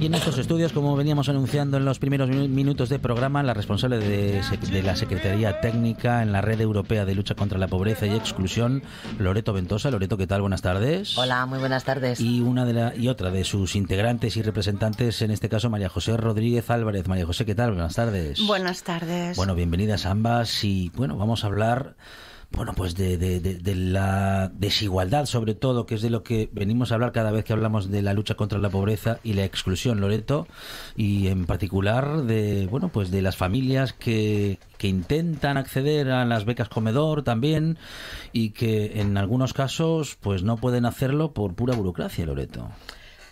Y en estos estudios, como veníamos anunciando en los primeros minutos de programa, la responsable de la Secretaría Técnica en la Red Europea de Lucha contra la Pobreza y Exclusión, Loreto Ventosa. Loreto, ¿qué tal? Buenas tardes. Hola, muy buenas tardes. Y otra de sus integrantes y representantes, en este caso María José Rodríguez Álvarez. María José, ¿qué tal? Buenas tardes. Buenas tardes. Bueno, bienvenidas ambas y bueno, vamos a hablar pues de la desigualdad, sobre todo, que es de lo que venimos a hablar cada vez que hablamos de la lucha contra la pobreza y la exclusión, Loreto, y en particular pues de las familias que intentan acceder a las becas comedor también y que en algunos casos pues no pueden hacerlo por pura burocracia, Loreto.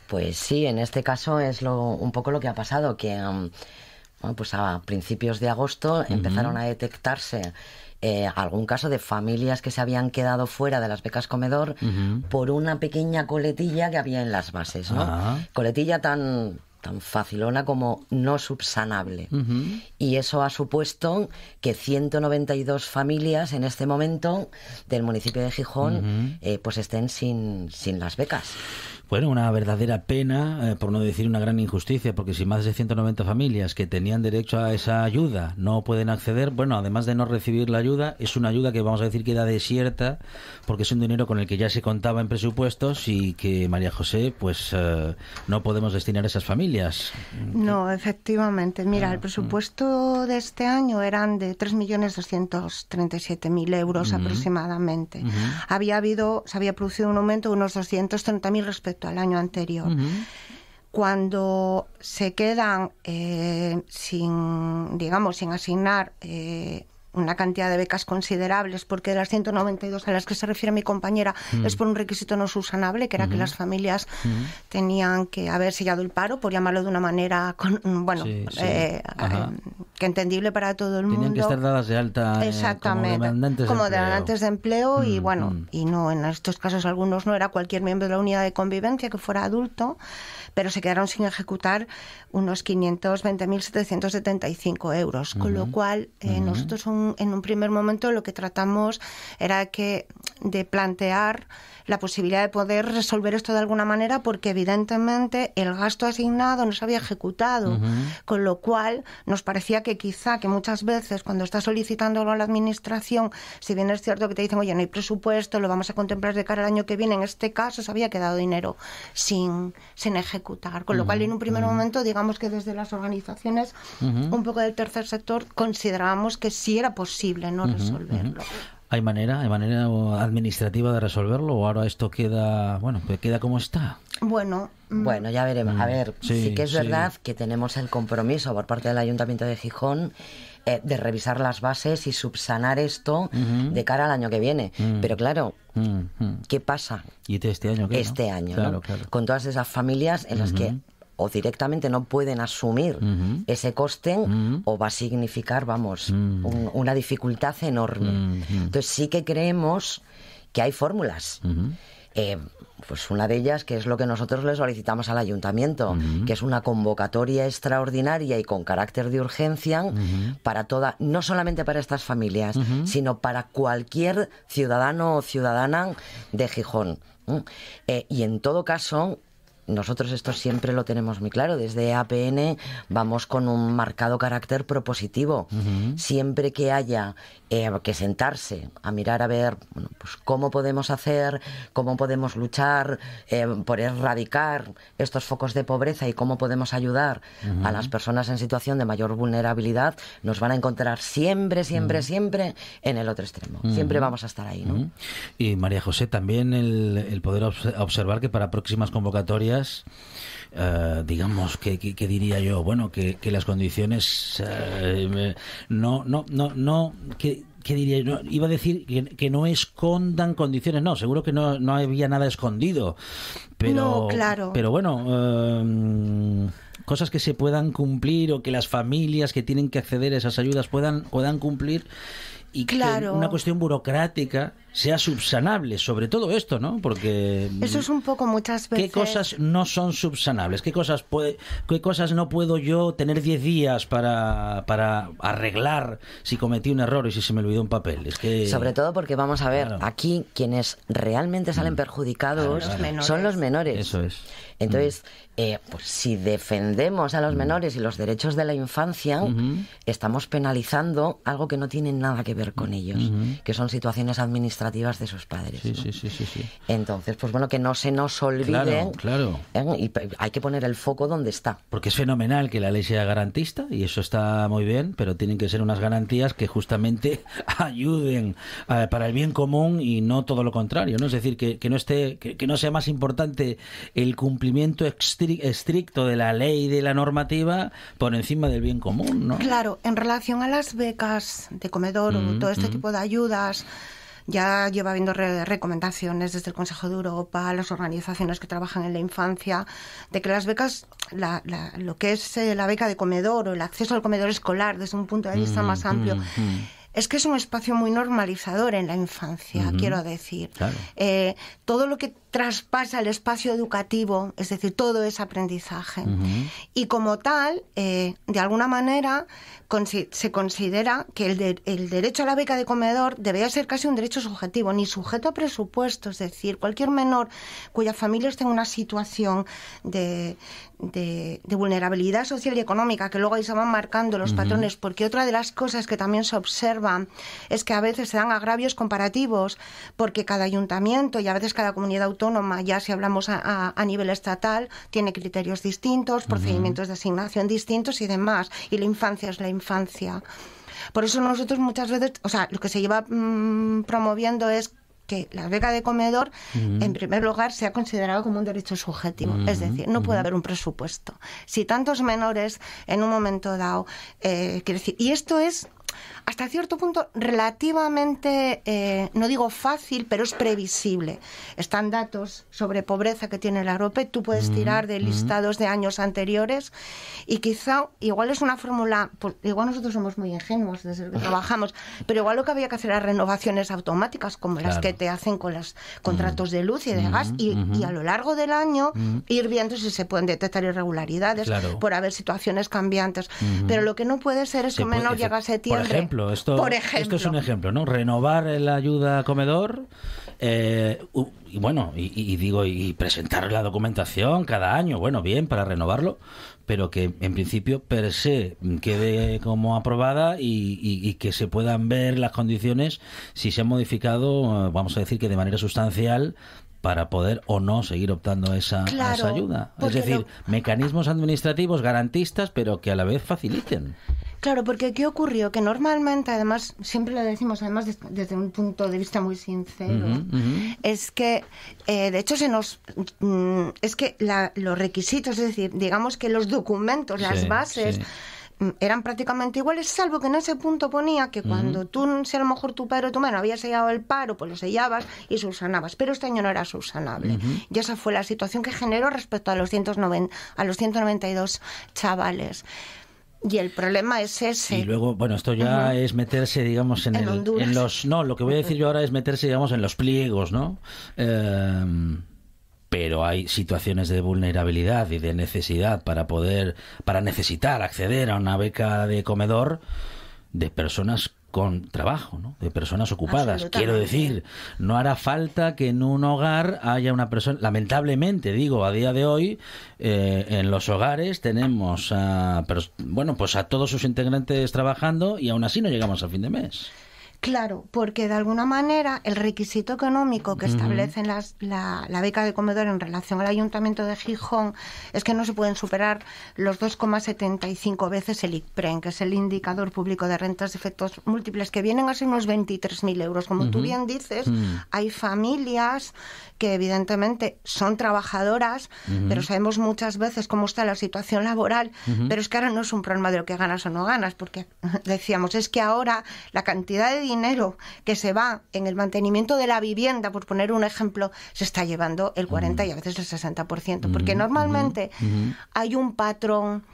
Pues sí, en este caso es un poco lo que ha pasado, que pues a principios de agosto empezaron a detectarse algún caso de familias que se habían quedado fuera de las becas comedor por una pequeña coletilla que había en las bases, ¿no? Coletilla tan facilona como no subsanable. Y eso ha supuesto que 192 familias en este momento del municipio de Gijón pues estén sin las becas. Bueno, una verdadera pena, por no decir una gran injusticia, porque si más de 190 familias que tenían derecho a esa ayuda no pueden acceder, bueno, además de no recibir la ayuda, es una ayuda que vamos a decir queda desierta, porque es un dinero con el que ya se contaba en presupuestos y que, María José, pues no podemos destinar a esas familias. No, efectivamente. Mira, el presupuesto de este año eran de 3.237.000 euros aproximadamente. Se había producido un aumento de unos 230.000 respecto al año anterior. Cuando se quedan sin asignar una cantidad de becas considerables, porque de las 192 a las que se refiere mi compañera es por un requisito no subsanable, que era que las familias tenían que haber sellado el paro, por llamarlo de una manera que entendible para todo el mundo. Tenían que estar dadas de alta como demandantes de empleo. Y no, en estos casos algunos no, era cualquier miembro de la unidad de convivencia que fuera adulto, pero se quedaron sin ejecutar unos 520.775 euros, con lo cual nosotros en un primer momento lo que tratamos era de plantear la posibilidad de poder resolver esto de alguna manera, porque evidentemente el gasto asignado no se había ejecutado, con lo cual nos parecía que quizá que muchas veces cuando estás solicitándolo a la administración, si bien es cierto que te dicen, oye, no hay presupuesto, lo vamos a contemplar de cara al año que viene, en este caso se había quedado dinero sin ejecutar, con lo cual en un primer momento, digamos que desde las organizaciones un poco del tercer sector considerábamos que sí era posible no resolverlo. ¿Hay manera administrativa de resolverlo o ahora esto queda como está? Bueno, ya veremos. A ver, sí que es verdad que tenemos el compromiso por parte del Ayuntamiento de Gijón de revisar las bases y subsanar esto de cara al año que viene. Pero claro, ¿qué pasa? ¿Y este año qué? Este año, claro, ¿no? Claro. Con todas esas familias en las que o directamente no pueden asumir ese coste o va a significar, una dificultad enorme. Entonces sí que creemos que hay fórmulas. Pues una de ellas, que es lo que nosotros le solicitamos al ayuntamiento, que es una convocatoria extraordinaria y con carácter de urgencia para no solamente para estas familias, sino para cualquier ciudadano o ciudadana de Gijón. Y en todo caso, nosotros esto siempre lo tenemos muy claro. Desde APN vamos con un marcado carácter propositivo. Siempre que haya que sentarse a mirar a ver pues cómo podemos hacer, cómo podemos luchar por erradicar estos focos de pobreza y cómo podemos ayudar a las personas en situación de mayor vulnerabilidad, nos van a encontrar siempre en el otro extremo. Siempre vamos a estar ahí, ¿no? Y María José, también el poder observar que para próximas convocatorias, digamos que diría yo, que las condiciones ¿qué diría yo? Iba a decir que no escondan condiciones. No, seguro que no había nada escondido, pero no, claro. Pero cosas que se puedan cumplir o que las familias que tienen que acceder a esas ayudas puedan cumplir. Y claro, que una cuestión burocrática sea subsanable sobre todo esto, ¿no? Porque eso es un poco muchas veces. ¿Qué cosas no son subsanables? ¿Qué cosas no puedo yo tener 10 días para arreglar si cometí un error y si se me olvidó un papel? Es que sobre todo porque vamos a ver, aquí quienes realmente salen perjudicados son los menores. Eso es. Entonces, pues si defendemos a los menores y los derechos de la infancia, estamos penalizando algo que no tiene nada que ver con ellos, que son situaciones administrativas de sus padres. Sí, ¿no? sí. Entonces, pues bueno, que no se nos olvide. Claro. Y hay que poner el foco donde está. Porque es fenomenal que la ley sea garantista, y eso está muy bien, pero tienen que ser unas garantías que justamente ayuden para el bien común y no todo lo contrario, ¿no? Es decir, que no sea más importante el cumplimiento estricto de la ley y de la normativa por encima del bien común, ¿no? Claro, en relación a las becas de comedor o todo este tipo de ayudas, ya lleva habiendo recomendaciones desde el Consejo de Europa, las organizaciones que trabajan en la infancia, de que las becas, lo que es la beca de comedor o el acceso al comedor escolar desde un punto de vista más amplio, es que es un espacio muy normalizador en la infancia, quiero decir. Claro. Todo lo que traspasa el espacio educativo, es decir, todo es aprendizaje. Y como tal, de alguna manera, se considera que el derecho a la beca de comedor debería ser casi un derecho subjetivo, ni sujeto a presupuesto. Es decir, cualquier menor cuya familia esté en una situación de vulnerabilidad social y económica, que luego ahí se van marcando los patrones, porque otra de las cosas que también se observa es que a veces se dan agravios comparativos, porque cada ayuntamiento y a veces cada comunidad autónoma, ya si hablamos a nivel estatal, tiene criterios distintos, procedimientos de asignación distintos y demás, y la infancia es la infancia. Por eso nosotros muchas veces, o sea, lo que se lleva promoviendo es que la beca de comedor, en primer lugar, sea considerado como un derecho subjetivo. Es decir, no puede haber un presupuesto. Si tantos menores en un momento dado, quiero decir, y esto es hasta cierto punto relativamente, no digo fácil, pero es previsible. Están datos sobre pobreza que tiene la AROPE, tú puedes tirar de listados de años anteriores y quizá, igual es una fórmula, pues, igual nosotros somos muy ingenuos desde que trabajamos, pero igual lo que había que hacer era renovaciones automáticas como las que te hacen con los contratos de luz y de gas y a lo largo del año ir viendo si se pueden detectar irregularidades por haber situaciones cambiantes. Pero lo que no puede ser es que un menor llegue a septiembre. Por ejemplo, esto es un ejemplo, ¿no? Renovar la ayuda a comedor, y bueno, y presentar la documentación cada año, bueno, bien, para renovarlo, pero que en principio per se quede como aprobada y que se puedan ver las condiciones si se han modificado, vamos a decir que de manera sustancial, para poder o no seguir optando a esa ayuda. Es decir, mecanismos administrativos garantistas, pero que a la vez faciliten. Claro, porque ¿qué ocurrió? Que normalmente, además, siempre lo decimos, además desde un punto de vista muy sincero, es que, de hecho, es que los requisitos, es decir, digamos que los documentos, las bases, eran prácticamente iguales, salvo que en ese punto ponía que cuando tú, si a lo mejor tu padre o tu madre había sellado el paro, pues lo sellabas y subsanabas, pero este año no era subsanable. Y esa fue la situación que generó respecto a los 192 chavales. Y el problema es ese. Y luego, bueno, esto ya es meterse, digamos, en los... No, lo que voy a decir yo ahora es meterse, digamos, en los pliegos, ¿no? Pero hay situaciones de vulnerabilidad y de necesidad para necesitar acceder a una beca de comedor de personas con trabajo, ¿no? De personas ocupadas. Quiero decir, no hará falta que en un hogar haya una persona... Lamentablemente, digo, a día de hoy, en los hogares tenemos pues a todos sus integrantes trabajando y aún así no llegamos a fin de mes. Claro, porque de alguna manera el requisito económico que establecen la beca de comedor en relación al Ayuntamiento de Gijón es que no se pueden superar los 2,75 veces el ICPREN, que es el indicador público de rentas de efectos múltiples, que vienen a ser unos 23.000 euros. Como tú bien dices, hay familias que evidentemente son trabajadoras, pero sabemos muchas veces cómo está la situación laboral, pero es que ahora no es un problema de lo que ganas o no ganas, porque decíamos, es que ahora la cantidad de dinero que se va en el mantenimiento de la vivienda, por poner un ejemplo, se está llevando el 40 y a veces el 60%, porque normalmente hay un patrón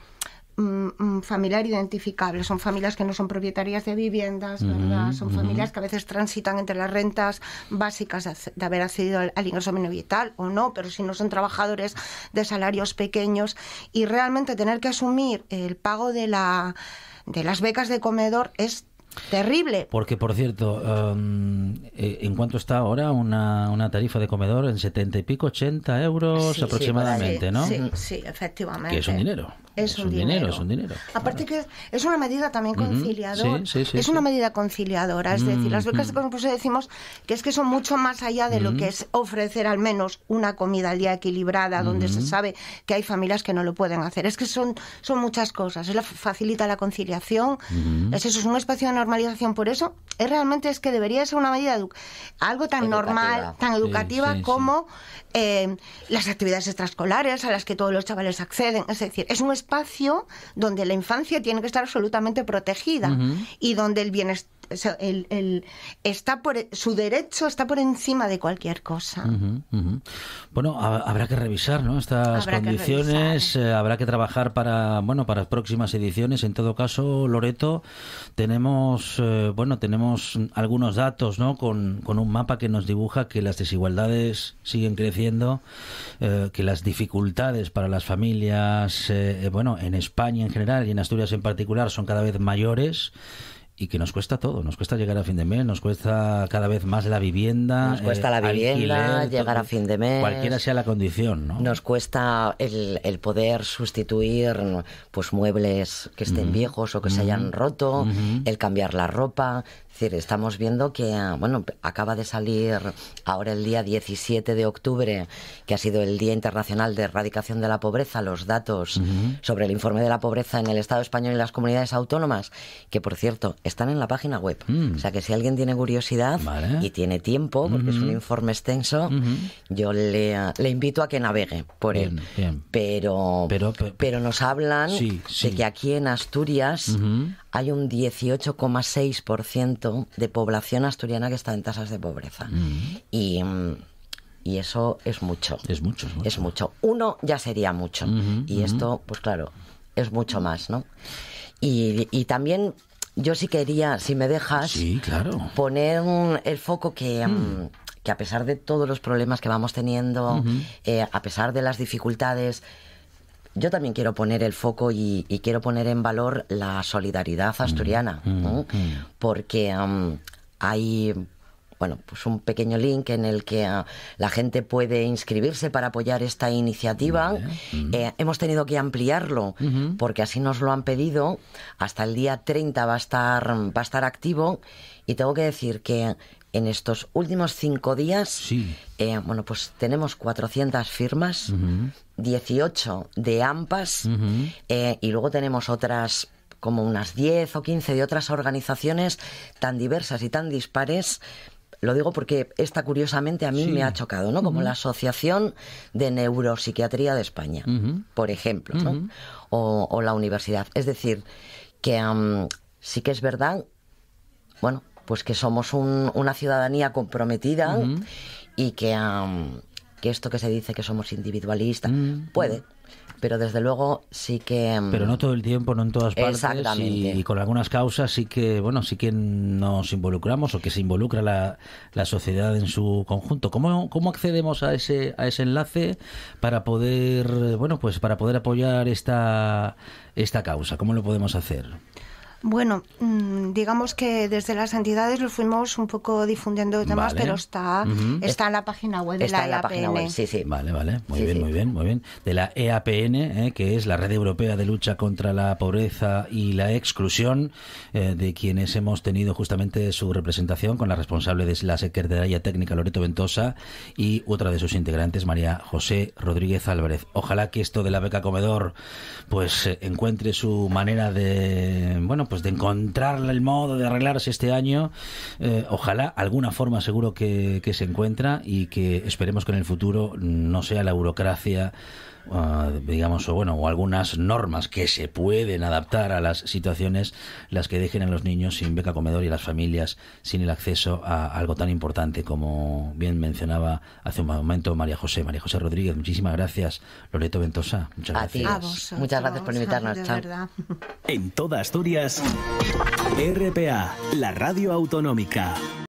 familiar identificable. Son familias que no son propietarias de viviendas, ¿verdad? Son familias que a veces transitan entre las rentas básicas de haber accedido al ingreso mínimo vital o no, pero si no son trabajadores de salarios pequeños, y realmente tener que asumir el pago de las becas de comedor es Terrible. Porque, por cierto, ¿en cuánto está ahora una tarifa de comedor? ¿En 70 y pico, 80 euros Sí, aproximadamente, ¿no? Sí, efectivamente. Que es un dinero. Es un dinero. Aparte que es una medida también conciliadora. Es una medida conciliadora. Es decir, las becas de comedor decimos que es que son mucho más allá de lo que es ofrecer al menos una comida al día equilibrada, donde se sabe que hay familias que no lo pueden hacer. Es que son muchas cosas. Facilita la conciliación. Es eso, es un espacio de normalización. Por eso, realmente es que debería ser una medida algo tan normal, tan educativa como las actividades extraescolares a las que todos los chavales acceden. Es decir, es un espacio donde la infancia tiene que estar absolutamente protegida y donde el bienestar, su derecho está por encima de cualquier cosa. Bueno, habrá que revisar, ¿no? Estas condiciones, habrá que trabajar para próximas ediciones. En todo caso, Loreto, tenemos algunos datos, ¿no? Con un mapa que nos dibuja que las desigualdades siguen creciendo, que las dificultades para las familias, en España en general y en Asturias en particular, son cada vez mayores. Y que nos cuesta todo, nos cuesta llegar a fin de mes, nos cuesta cada vez más la vivienda. Nos cuesta la vivienda, alquiler, llegar a fin de mes. Cualquiera sea la condición, ¿no? Nos cuesta el poder sustituir pues muebles que estén viejos o que se hayan roto, el cambiar la ropa. Es decir, estamos viendo que, acaba de salir ahora el día 17 de octubre, que ha sido el Día Internacional de Erradicación de la Pobreza, los datos sobre el informe de la pobreza en el Estado español y las comunidades autónomas, que, por cierto, están en la página web. O sea, que si alguien tiene curiosidad y tiene tiempo, porque es un informe extenso, yo le invito a que navegue por él. Bien. Pero nos hablan de que aquí en Asturias hay un 18,6% de población asturiana que está en tasas de pobreza. Y eso es mucho. Es mucho. Uno ya sería mucho. Y esto, pues claro, es mucho más, ¿no? Y también yo sí quería, si me dejas, poner el foco que a pesar de todos los problemas que vamos teniendo, a pesar de las dificultades, yo también quiero poner el foco y quiero poner en valor la solidaridad asturiana, porque hay pues un pequeño link en el que la gente puede inscribirse para apoyar esta iniciativa. Hemos tenido que ampliarlo porque así nos lo han pedido. Hasta el día 30 va a estar activo, y tengo que decir que en estos últimos 5 días pues tenemos 400 firmas, 18 de AMPAs, y luego tenemos otras como unas 10 o 15 de otras organizaciones tan diversas y tan dispares. Lo digo porque esta, curiosamente, a mí me ha chocado, ¿no? Como la Asociación de Neuropsiquiatría de España, por ejemplo, ¿no? O la universidad. Es decir, que sí que es verdad, pues que somos una ciudadanía comprometida y que esto que se dice que somos individualistas, puede, pero desde luego sí que... Pero no todo el tiempo, no en todas partes. Exactamente. Y con algunas causas sí que nos involucramos, o que se involucra la sociedad en su conjunto. ¿Cómo accedemos a ese enlace para poder, para poder apoyar esta causa? ¿Cómo lo podemos hacer? Bueno, digamos que desde las entidades lo fuimos un poco difundiendo temas, pero está en la página web de la EAPN. Página web, sí. Vale. Muy bien. De la EAPN, que es la Red Europea de Lucha contra la Pobreza y la Exclusión, de quienes hemos tenido justamente su representación con la responsable de la Secretaría Técnica, Loreto Ventosa, y otra de sus integrantes, María José Rodríguez Álvarez. Ojalá que esto de la beca comedor pues encuentre su manera de de encontrar el modo de arreglarse este año. Ojalá, alguna forma seguro que se encuentra, y que esperemos que en el futuro no sea la burocracia, o algunas normas que se pueden adaptar a las situaciones las que dejen a los niños sin beca comedor y a las familias sin el acceso a algo tan importante, como bien mencionaba hace un momento María José Rodríguez. Muchísimas gracias, Loreto Ventosa. Muchas gracias. A vosotros. Muchas gracias por invitarnos. Chao. En toda Asturias, RPA, la radio autonómica.